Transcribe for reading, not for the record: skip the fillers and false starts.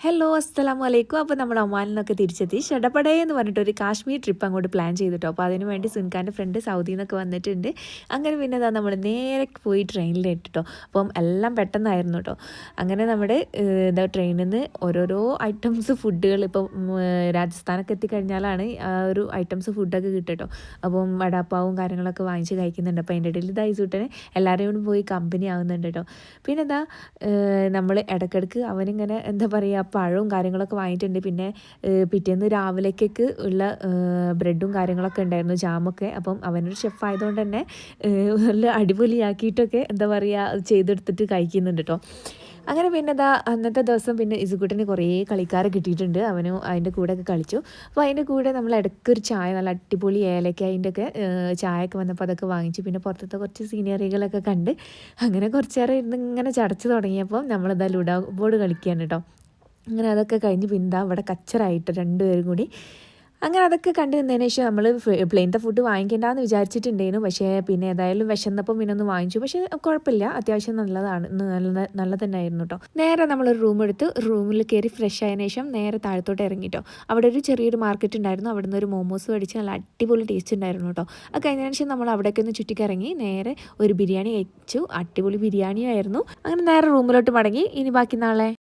Hello അസ്സലാമു അലൈക്കും. അപ്പോൾ നമ്മൾ ഒമാനിൽ നിന്നൊക്കെ തിരിച്ചെത്തി. ഷടപടേ എന്ന് പറഞ്ഞിട്ട് ഒരു കാശ്മീർ ട്രിപ്പ് അങ്ങോട്ട് പ്ലാൻ ചെയ്തിട്ടോ. അപ്പോൾ അതിന് വേണ്ടി സുൻഖാൻ്റെ ഫ്രണ്ട് സൗദിയിൽ നിന്നൊക്കെ വന്നിട്ടുണ്ട്. അങ്ങനെ പിന്നെ ഇതാ നമ്മൾ നേരെ പോയി ട്രെയിനിലിട്ടോ. അപ്പം എല്ലാം പെട്ടെന്നായിരുന്നു കേട്ടോ. അങ്ങനെ നമ്മുടെ ട്രെയിനിൽ നിന്ന് ഓരോരോ ഐറ്റംസ് ഫുഡുകൾ ഇപ്പോൾ രാജസ്ഥാനൊക്കെ എത്തിക്കഴിഞ്ഞാലാണ് ആ ഒരു ഐറ്റംസ് ഫുഡൊക്കെ കിട്ടുട്ടോ. അപ്പം വടാപ്പാവും കാര്യങ്ങളൊക്കെ വാങ്ങിച്ച് കഴിക്കുന്നുണ്ട്. അപ്പോൾ അതിൻ്റെ ഇടയിൽ ദൈസൂട്ടന് എല്ലാവരെയും പോയി കമ്പനി ആവുന്നുണ്ട് കേട്ടോ. പിന്നെ ഇതാ നമ്മൾ ഇടയ്ക്കിടയ്ക്ക് അവനിങ്ങനെ എന്താ പറയുക പഴവും കാര്യങ്ങളൊക്കെ വാങ്ങിയിട്ടുണ്ട്. പിന്നെ പിറ്റേന്ന് രാവിലേക്കൊക്കെ ഉള്ള ബ്രെഡും കാര്യങ്ങളൊക്കെ ഉണ്ടായിരുന്നു, ജാമൊക്കെ. അപ്പം അവനൊരു ഷെഫ് ആയതുകൊണ്ട് തന്നെ നല്ല അടിപൊളിയാക്കിയിട്ടൊക്കെ എന്താ പറയുക ചെയ്തെടുത്തിട്ട് കഴിക്കുന്നുണ്ട് കേട്ടോ. അങ്ങനെ പിന്നെ അന്നത്തെ ദിവസം പിന്നെ ഇസുക്കുട്ടന് കുറേ കളിക്കാരെ കിട്ടിയിട്ടുണ്ട്. അവനും അതിൻ്റെ കൂടെയൊക്കെ കളിച്ചു. അപ്പോൾ അതിൻ്റെ കൂടെ നമ്മൾ ഇടയ്ക്കൊരു ചായ നല്ല അടിപൊളി ഏലക്കായൻ്റെ ഒക്കെ ചായയൊക്കെ വന്നപ്പോൾ അതൊക്കെ വാങ്ങിച്ചു. പിന്നെ പുറത്തത്തെ കുറച്ച് സീനിയറികളൊക്കെ കണ്ട് അങ്ങനെ കുറച്ച് നേരം ഇരുന്ന് ഇങ്ങനെ ചടച്ച് തുടങ്ങിയപ്പോൾ നമ്മളിതാ ലുഡോ ബോർഡ് കളിക്കുകയാണ് കേട്ടോ. അങ്ങനെ അതൊക്കെ കഴിഞ്ഞ് പിന്നെ അവിടെ കച്ചറായിട്ട് രണ്ടുപേരും കൂടി അങ്ങനെ അതൊക്കെ കണ്ടു നിന്നതിന് ശേഷം നമ്മൾ പ്ലെയിനത്തെ ഫുഡ് വാങ്ങിക്കേണ്ടെന്ന് വിചാരിച്ചിട്ടുണ്ടായിരുന്നു. പക്ഷേ പിന്നെ ഏതായാലും വിശന്നപ്പം പിന്നെ ഒന്ന് വാങ്ങിച്ചു. പക്ഷേ കുഴപ്പമില്ല, അത്യാവശ്യം നല്ലതാണ്, നല്ല തന്നെ ആയിരുന്നു കേട്ടോ. നേരെ നമ്മളൊരു റൂം എടുത്ത് റൂമിൽ കയറി ഫ്രഷ് ആയതിനു ശേഷം നേരെ താഴത്തോട്ട് ഇറങ്ങിട്ടോ. അവിടെ ഒരു ചെറിയൊരു മാർക്കറ്റ് ഉണ്ടായിരുന്നു. അവിടെ നിന്ന് ഒരു മോമോസ് മേടിച്ച് നല്ല അടിപൊളി ടേസ്റ്റ് ഉണ്ടായിരുന്നു കേട്ടോ. അത് കഴിഞ്ഞതിന് ശേഷം നമ്മൾ അവിടേക്ക് ഒന്ന് ചുറ്റിക്കിറങ്ങി നേരെ ഒരു ബിരിയാണി കഴിച്ചു. അടിപൊളി ബിരിയാണിയായിരുന്നു. അങ്ങനെ നേരെ റൂമിലോട്ട് മടങ്ങി. ഇനി ബാക്കി നാളെ